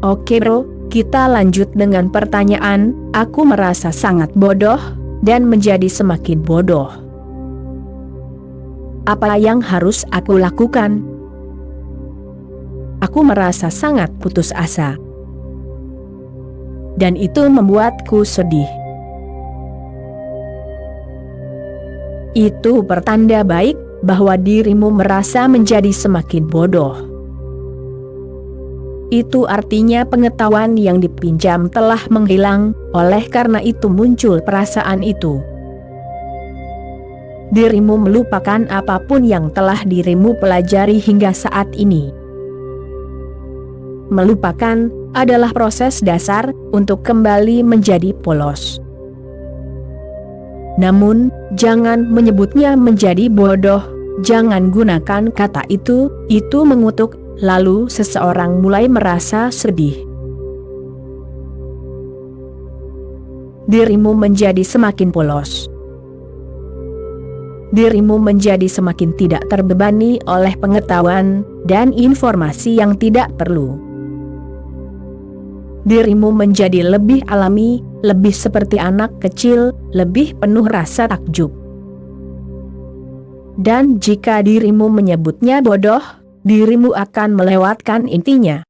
Oke bro, kita lanjut dengan pertanyaan. Aku merasa sangat bodoh, dan menjadi semakin bodoh. Apa yang harus aku lakukan? Aku merasa sangat putus asa. Dan itu membuatku sedih. Itu pertanda baik, bahwa dirimu merasa menjadi semakin bodoh. Itu artinya pengetahuan yang dipinjam telah menghilang, oleh karena itu muncul perasaan itu. Dirimu melupakan apapun yang telah dirimu pelajari hingga saat ini. Melupakan adalah proses dasar untuk kembali menjadi polos. Namun, jangan menyebutnya menjadi bodoh, jangan gunakan kata itu mengutuk, lalu seseorang mulai merasa sedih. Dirimu menjadi semakin polos. Dirimu menjadi semakin tidak terbebani oleh pengetahuan dan informasi yang tidak perlu. Dirimu menjadi lebih alami, lebih seperti anak kecil, lebih penuh rasa takjub. Dan jika dirimu menyebutnya bodoh, dirimu akan melewatkan intinya.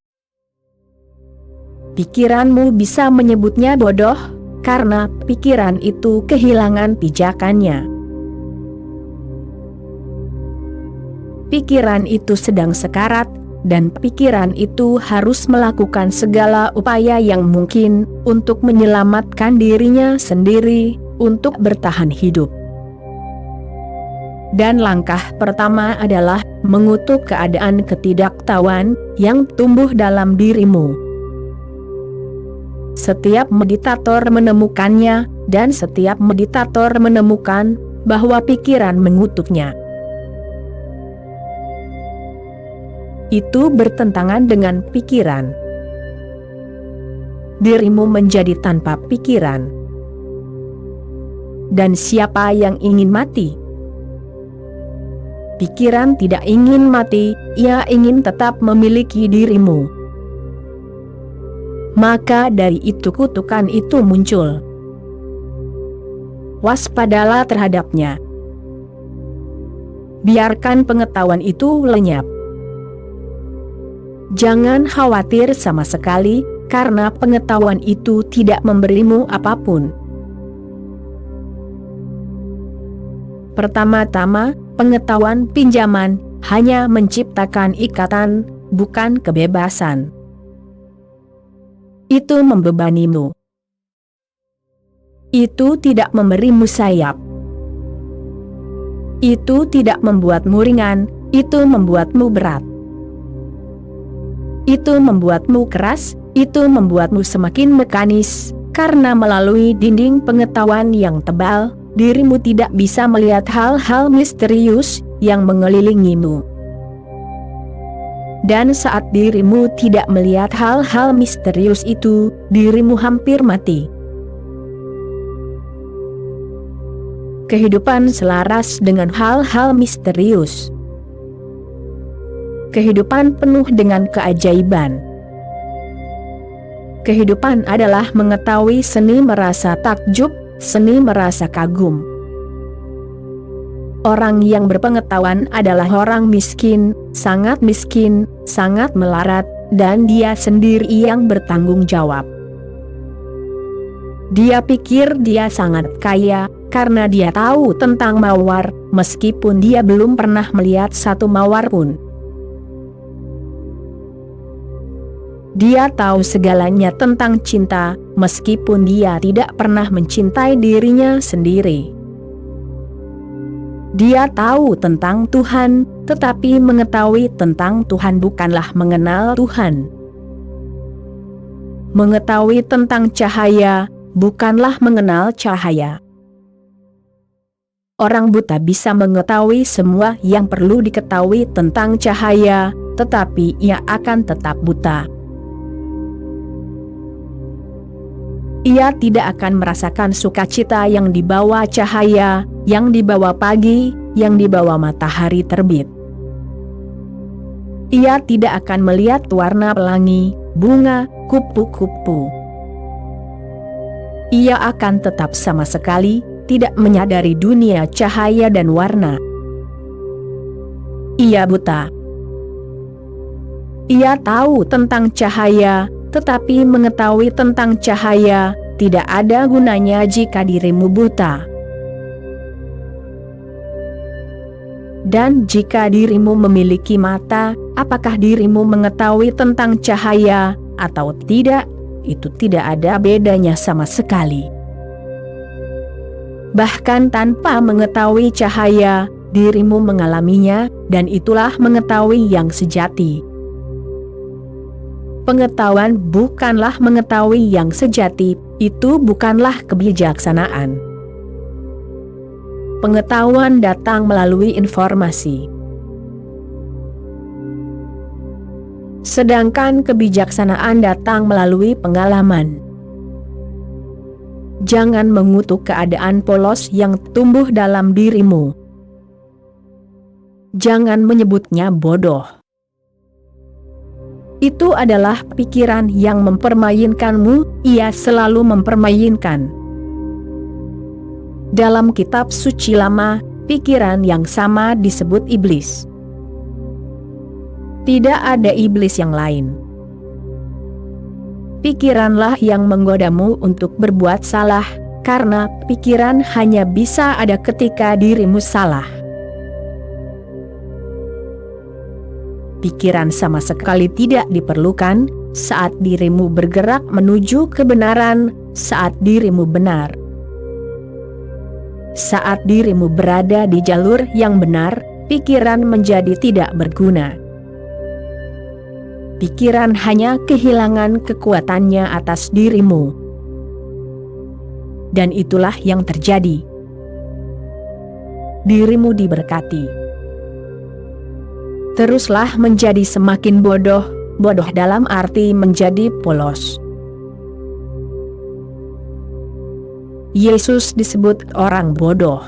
Pikiranmu bisa menyebutnya bodoh, karena pikiran itu kehilangan pijakannya. Pikiran itu sedang sekarat, dan pikiran itu harus melakukan segala upaya yang mungkin untuk menyelamatkan dirinya sendiri, untuk bertahan hidup. Dan langkah pertama adalah mengutuk keadaan ketidaktahuan yang tumbuh dalam dirimu. Setiap meditator menemukannya, dan setiap meditator menemukan bahwa pikiran mengutuknya. Itu bertentangan dengan pikiran. Dirimu menjadi tanpa pikiran. Dan siapa yang ingin mati? Pikiran tidak ingin mati, ia ingin tetap memiliki dirimu. Maka dari itu kutukan itu muncul. Waspadalah terhadapnya. Biarkan pengetahuan itu lenyap. Jangan khawatir sama sekali, karena pengetahuan itu tidak memberimu apapun. Pertama-tama, pengetahuan pinjaman hanya menciptakan ikatan, bukan kebebasan. Itu membebanimu. Itu tidak memberimu sayap. Itu tidak membuatmu ringan, itu membuatmu berat. Itu membuatmu keras, itu membuatmu semakin mekanis, karena melalui dinding pengetahuan yang tebal, dirimu tidak bisa melihat hal-hal misterius yang mengelilingimu. Dan saat dirimu tidak melihat hal-hal misterius itu, dirimu hampir mati. Kehidupan selaras dengan hal-hal misterius. Kehidupan penuh dengan keajaiban. Kehidupan adalah mengetahui seni merasa takjub, seni merasa kagum. Orang yang berpengetahuan adalah orang miskin, sangat melarat, dan dia sendiri yang bertanggung jawab. Dia pikir dia sangat kaya, karena dia tahu tentang mawar, meskipun dia belum pernah melihat satu mawar pun. Dia tahu segalanya tentang cinta, meskipun dia tidak pernah mencintai dirinya sendiri. Dia tahu tentang Tuhan, tetapi mengetahui tentang Tuhan bukanlah mengenal Tuhan. Mengetahui tentang cahaya, bukanlah mengenal cahaya. Orang buta bisa mengetahui semua yang perlu diketahui tentang cahaya, tetapi ia akan tetap buta. Ia tidak akan merasakan sukacita yang dibawa cahaya, yang dibawa pagi, yang dibawa matahari terbit. Ia tidak akan melihat warna pelangi, bunga, kupu-kupu. Ia akan tetap sama sekali tidak menyadari dunia cahaya dan warna. Ia buta. Ia tahu tentang cahaya, tetapi mengetahui tentang cahaya tidak ada gunanya jika dirimu buta. Dan jika dirimu memiliki mata, apakah dirimu mengetahui tentang cahaya atau tidak? Itu tidak ada bedanya sama sekali. Bahkan tanpa mengetahui cahaya, dirimu mengalaminya, dan itulah mengetahui yang sejati. Pengetahuan bukanlah mengetahui yang sejati, itu bukanlah kebijaksanaan. Pengetahuan datang melalui informasi. Sedangkan kebijaksanaan datang melalui pengalaman. Jangan mengutuk keadaan polos yang tumbuh dalam dirimu. Jangan menyebutnya bodoh. Itu adalah pikiran yang mempermainkanmu, ia selalu mempermainkan. Dalam kitab suci lama, pikiran yang sama disebut iblis. Tidak ada iblis yang lain. Pikiranlah yang menggodamu untuk berbuat salah, karena pikiran hanya bisa ada ketika dirimu salah. Pikiran sama sekali tidak diperlukan saat dirimu bergerak menuju kebenaran, saat dirimu benar. Saat dirimu berada di jalur yang benar, pikiran menjadi tidak berguna. Pikiran hanya kehilangan kekuatannya atas dirimu. Dan itulah yang terjadi. Dirimu diberkati. Teruslah menjadi semakin bodoh, bodoh dalam arti menjadi polos. Yesus disebut orang bodoh.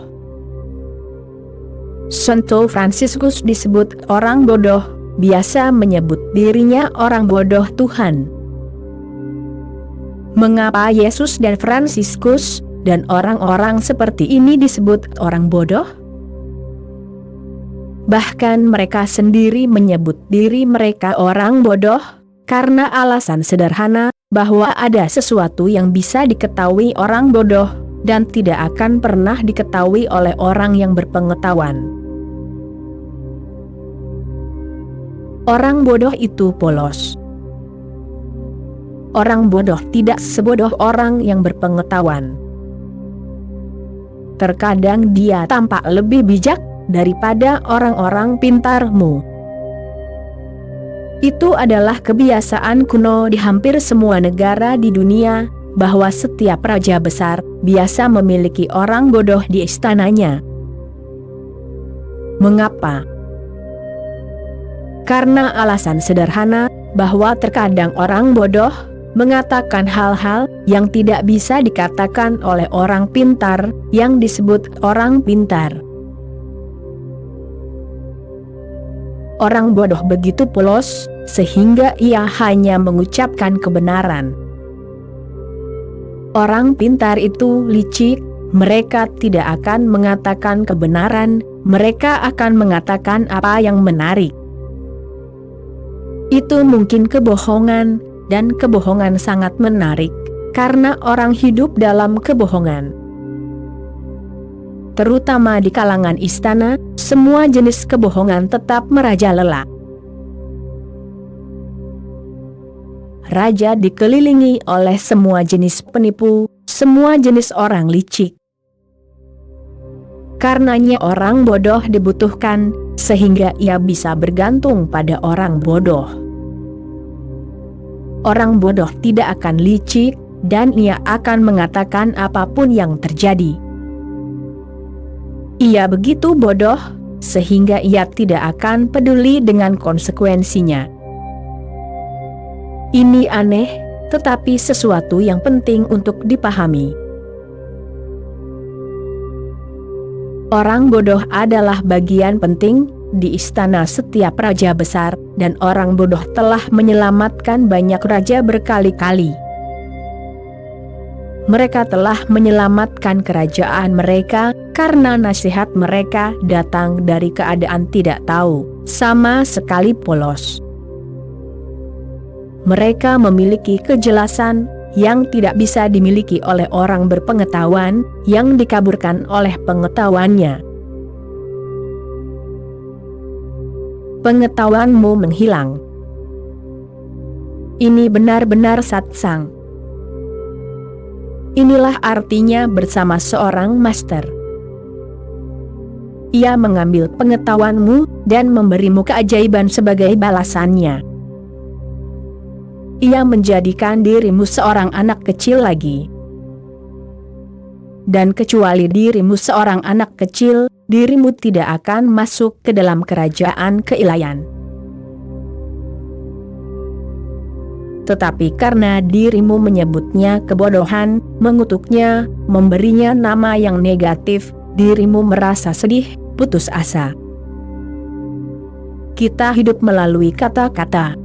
Santo Fransiskus disebut orang bodoh, biasa menyebut dirinya orang bodoh Tuhan. Mengapa Yesus dan Fransiskus dan orang-orang seperti ini disebut orang bodoh? Bahkan mereka sendiri menyebut diri mereka orang bodoh, karena alasan sederhana, bahwa ada sesuatu yang bisa diketahui orang bodoh, dan tidak akan pernah diketahui oleh orang yang berpengetahuan. Orang bodoh itu polos. Orang bodoh tidak sebodoh orang yang berpengetahuan. Terkadang dia tampak lebih bijak daripada orang-orang pintarmu. Itu adalah kebiasaan kuno di hampir semua negara di dunia, bahwa setiap raja besar biasa memiliki orang bodoh di istananya. Mengapa? Karena alasan sederhana, bahwa terkadang orang bodoh mengatakan hal-hal yang tidak bisa dikatakan oleh orang pintar, yang disebut orang pintar. Orang bodoh begitu polos, sehingga ia hanya mengucapkan kebenaran. Orang pintar itu licik, mereka tidak akan mengatakan kebenaran, mereka akan mengatakan apa yang menarik. Itu mungkin kebohongan, dan kebohongan sangat menarik, karena orang hidup dalam kebohongan. Terutama di kalangan istana, semua jenis kebohongan tetap merajalela. Raja dikelilingi oleh semua jenis penipu, semua jenis orang licik. Karenanya orang bodoh dibutuhkan, sehingga ia bisa bergantung pada orang bodoh. Orang bodoh tidak akan licik, dan ia akan mengatakan apapun yang terjadi. Ia begitu bodoh, sehingga ia tidak akan peduli dengan konsekuensinya. Ini aneh, tetapi sesuatu yang penting untuk dipahami. Orang bodoh adalah bagian penting di istana setiap raja besar, dan orang bodoh telah menyelamatkan banyak raja berkali-kali. Mereka telah menyelamatkan kerajaan mereka, karena nasihat mereka datang dari keadaan tidak tahu, sama sekali polos. Mereka memiliki kejelasan yang tidak bisa dimiliki oleh orang berpengetahuan, yang dikaburkan oleh pengetahuannya. Pengetahuanmu menghilang. Ini benar-benar satsang. Inilah artinya bersama seorang master. Ia mengambil pengetahuanmu dan memberimu keajaiban sebagai balasannya. Ia menjadikan dirimu seorang anak kecil lagi. Dan kecuali dirimu seorang anak kecil, dirimu tidak akan masuk ke dalam kerajaan keilahian. Tetapi karena dirimu menyebutnya kebodohan, mengutuknya, memberinya nama yang negatif, dirimu merasa sedih, putus asa. Kita hidup melalui kata-kata.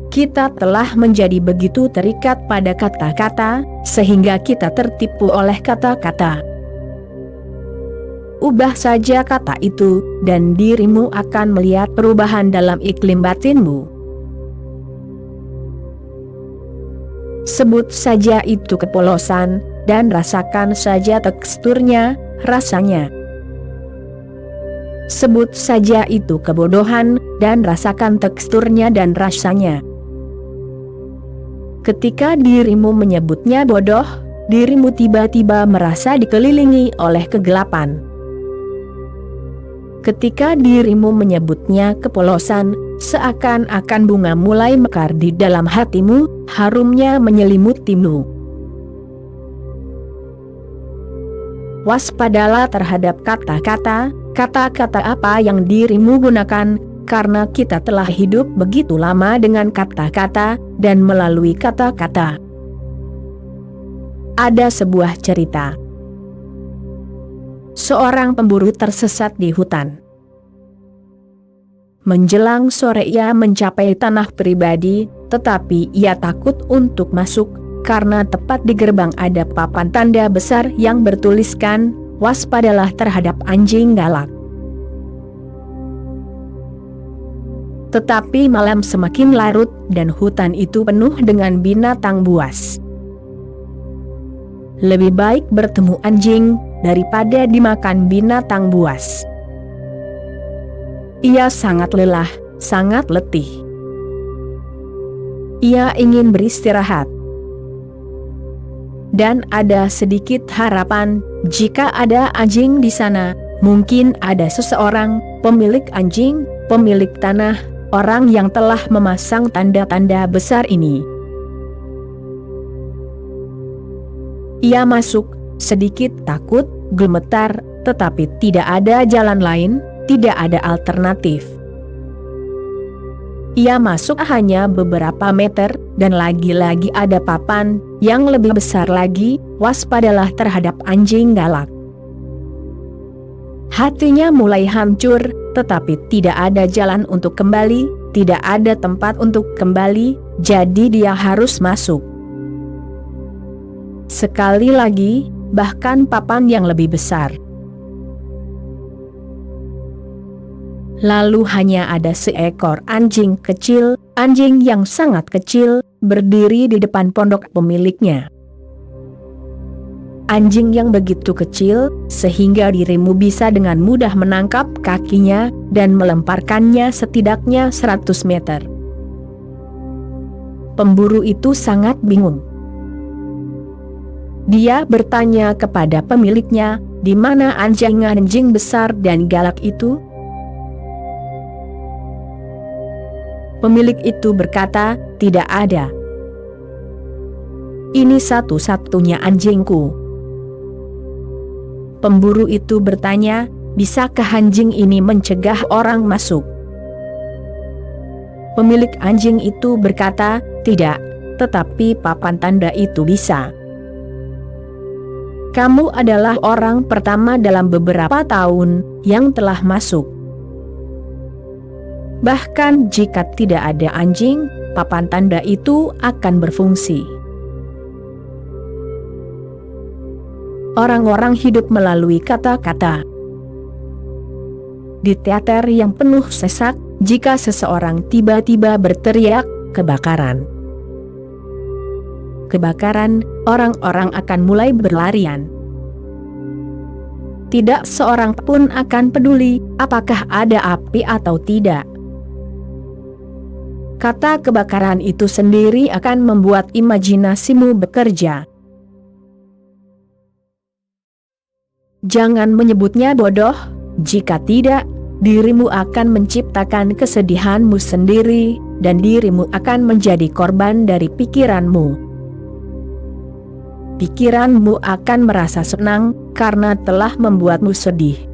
Kita telah menjadi begitu terikat pada kata-kata, sehingga kita tertipu oleh kata-kata. Ubah saja kata itu, dan dirimu akan melihat perubahan dalam iklim batinmu. Sebut saja itu kepolosan, dan rasakan saja teksturnya, rasanya. Sebut saja itu kebodohan, dan rasakan teksturnya dan rasanya. Ketika dirimu menyebutnya bodoh, dirimu tiba-tiba merasa dikelilingi oleh kegelapan. Ketika dirimu menyebutnya kepolosan, seakan-akan bunga mulai mekar di dalam hatimu, harumnya menyelimutimu. Waspadalah terhadap kata-kata, kata-kata apa yang dirimu gunakan, karena kita telah hidup begitu lama dengan kata-kata, dan melalui kata-kata. Ada sebuah cerita. Seorang pemburu tersesat di hutan. Menjelang sore ia mencapai tanah pribadi, tetapi ia takut untuk masuk, karena tepat di gerbang ada papan tanda besar yang bertuliskan, "Waspadalah terhadap anjing galak." Tetapi malam semakin larut, dan hutan itu penuh dengan binatang buas. Lebih baik bertemu anjing, daripada dimakan binatang buas. Ia sangat lelah, sangat letih. Ia ingin beristirahat. Dan ada sedikit harapan, jika ada anjing di sana, mungkin ada seseorang, pemilik anjing, pemilik tanah, orang yang telah memasang tanda-tanda besar ini. Ia masuk, sedikit takut, gemetar, tetapi tidak ada jalan lain, tidak ada alternatif. Ia masuk hanya beberapa meter, dan lagi-lagi ada papan, yang lebih besar lagi, "Waspadalah terhadap anjing galak." Hatinya mulai hancur, tetapi tidak ada jalan untuk kembali, tidak ada tempat untuk kembali, jadi dia harus masuk. Sekali lagi, bahkan papan yang lebih besar. Lalu hanya ada seekor anjing kecil, anjing yang sangat kecil, berdiri di depan pondok pemiliknya. Anjing yang begitu kecil, sehingga dirimu bisa dengan mudah menangkap kakinya, dan melemparkannya setidaknya 100 meter. Pemburu itu sangat bingung. Dia bertanya kepada pemiliknya, "Di mana anjing besar dan galak itu?" Pemilik itu berkata, "Tidak ada. Ini satu-satunya anjingku." Pemburu itu bertanya, "Bisakah anjing ini mencegah orang masuk?" Pemilik anjing itu berkata, "Tidak, tetapi papan tanda itu bisa." Kamu adalah orang pertama dalam beberapa tahun yang telah masuk. Bahkan jika tidak ada anjing, papan tanda itu akan berfungsi. Orang-orang hidup melalui kata-kata. Di teater yang penuh sesak, jika seseorang tiba-tiba berteriak, "Kebakaran! Kebakaran!" orang-orang akan mulai berlarian. Tidak seorang pun akan peduli apakah ada api atau tidak. Kata kebakaran itu sendiri akan membuat imajinasimu bekerja. Jangan menyebutnya bodoh, jika tidak, dirimu akan menciptakan kesedihanmu sendiri, dan dirimu akan menjadi korban dari pikiranmu. Pikiranmu akan merasa senang, karena telah membuatmu sedih.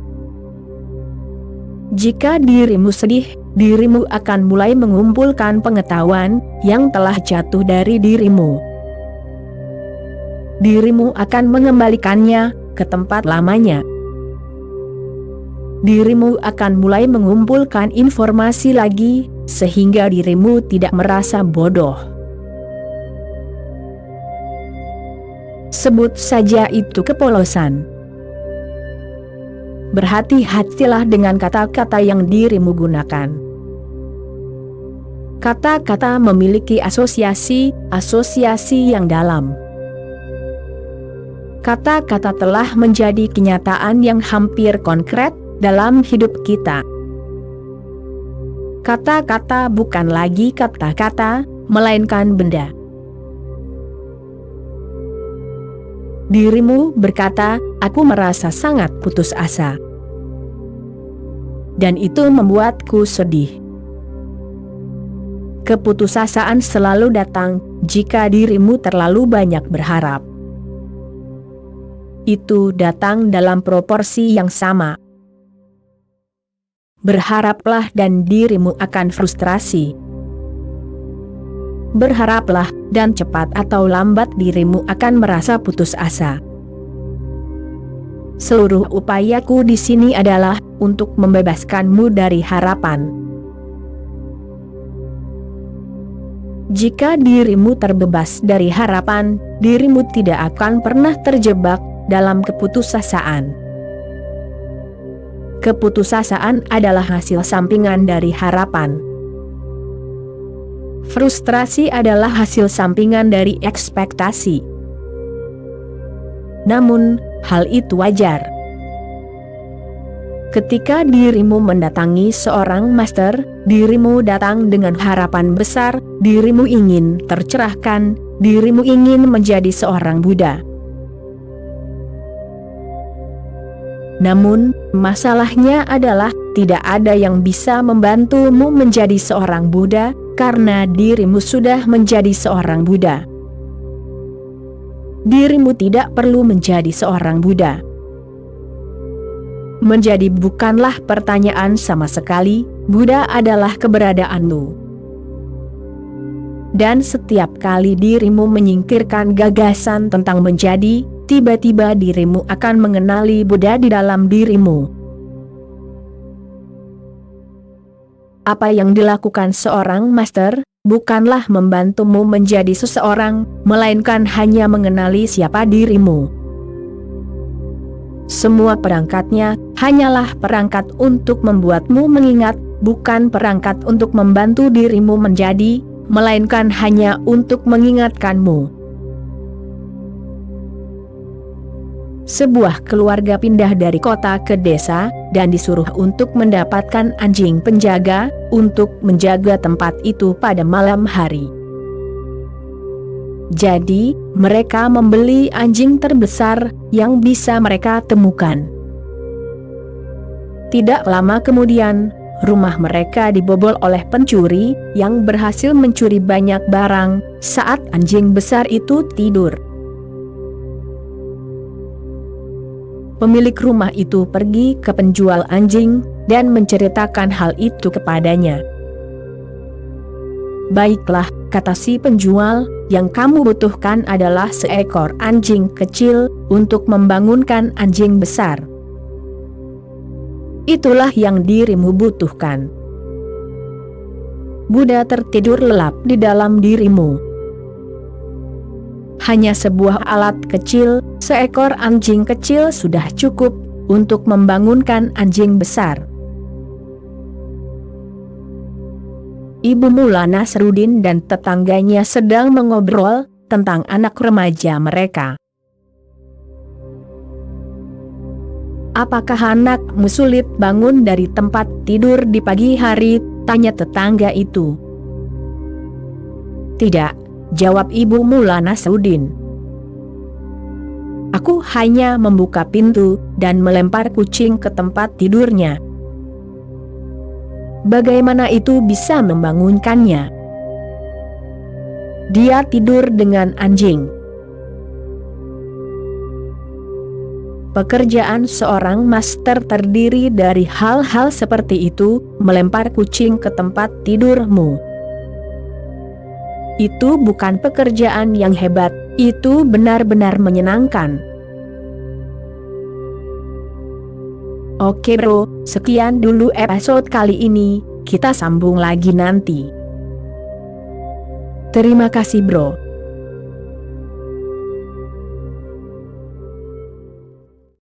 Jika dirimu sedih, dirimu akan mulai mengumpulkan pengetahuan yang telah jatuh dari dirimu. Dirimu akan mengembalikannya ke tempat lamanya. Dirimu akan mulai mengumpulkan informasi lagi, sehingga dirimu tidak merasa bodoh. Sebut saja itu kepolosan. Berhati-hatilah dengan kata-kata yang dirimu gunakan. Kata-kata memiliki asosiasi yang dalam. Kata-kata telah menjadi kenyataan yang hampir konkret dalam hidup kita. Kata-kata bukan lagi kata-kata, melainkan benda. Dirimu berkata, "Aku merasa sangat putus asa." Dan itu membuatku sedih. Keputusasaan selalu datang jika dirimu terlalu banyak berharap. Itu datang dalam proporsi yang sama. Berharaplah dan dirimu akan frustrasi. Berharaplah dan cepat atau lambat dirimu akan merasa putus asa. Seluruh upayaku di sini adalah untuk membebaskanmu dari harapan. Jika dirimu terbebas dari harapan, dirimu tidak akan pernah terjebak dalam keputusasaan. Keputusasaan adalah hasil sampingan dari harapan. Frustrasi adalah hasil sampingan dari ekspektasi. Namun, hal itu wajar. Ketika dirimu mendatangi seorang master, dirimu datang dengan harapan besar, dirimu ingin tercerahkan, dirimu ingin menjadi seorang Buddha. Namun, masalahnya adalah tidak ada yang bisa membantumu menjadi seorang Buddha, karena dirimu sudah menjadi seorang Buddha. Dirimu tidak perlu menjadi seorang Buddha. Menjadi bukanlah pertanyaan sama sekali, Buddha adalah keberadaanmu. Dan setiap kali dirimu menyingkirkan gagasan tentang menjadi, tiba-tiba dirimu akan mengenali Buddha di dalam dirimu. Apa yang dilakukan seorang master, bukanlah membantumu menjadi seseorang, melainkan hanya mengenali siapa dirimu. Semua perangkatnya, hanyalah perangkat untuk membuatmu mengingat, bukan perangkat untuk membantu dirimu menjadi, melainkan hanya untuk mengingatkanmu. Sebuah keluarga pindah dari kota ke desa, dan disuruh untuk mendapatkan anjing penjaga, untuk menjaga tempat itu pada malam hari. Jadi, mereka membeli anjing terbesar yang bisa mereka temukan. Tidak lama kemudian, rumah mereka dibobol oleh pencuri, yang berhasil mencuri banyak barang, saat anjing besar itu tidur. Pemilik rumah itu pergi ke penjual anjing, dan menceritakan hal itu kepadanya. "Baiklah," kata si penjual, Yang kamu butuhkan adalah seekor anjing kecil untuk membangunkan anjing besar. Itulah yang dirimu butuhkan. Buddha tertidur lelap di dalam dirimu. Hanya sebuah alat kecil, seekor anjing kecil sudah cukup untuk membangunkan anjing besar. Ibu Mula Nasruddin dan tetangganya sedang mengobrol tentang anak remaja mereka. "Apakah anakmu sulit bangun dari tempat tidur di pagi hari?" tanya tetangga itu. "Tidak," jawab Ibu Mula Nasruddin. "Aku hanya membuka pintu dan melempar kucing ke tempat tidurnya." "Bagaimana itu bisa membangunkannya?" "Dia tidur dengan anjing." Pekerjaan seorang master terdiri dari hal-hal seperti itu, melempar kucing ke tempat tidurmu. Itu bukan pekerjaan yang hebat, itu benar-benar menyenangkan. Oke bro, sekian dulu episode kali ini, kita sambung lagi nanti. Terima kasih bro.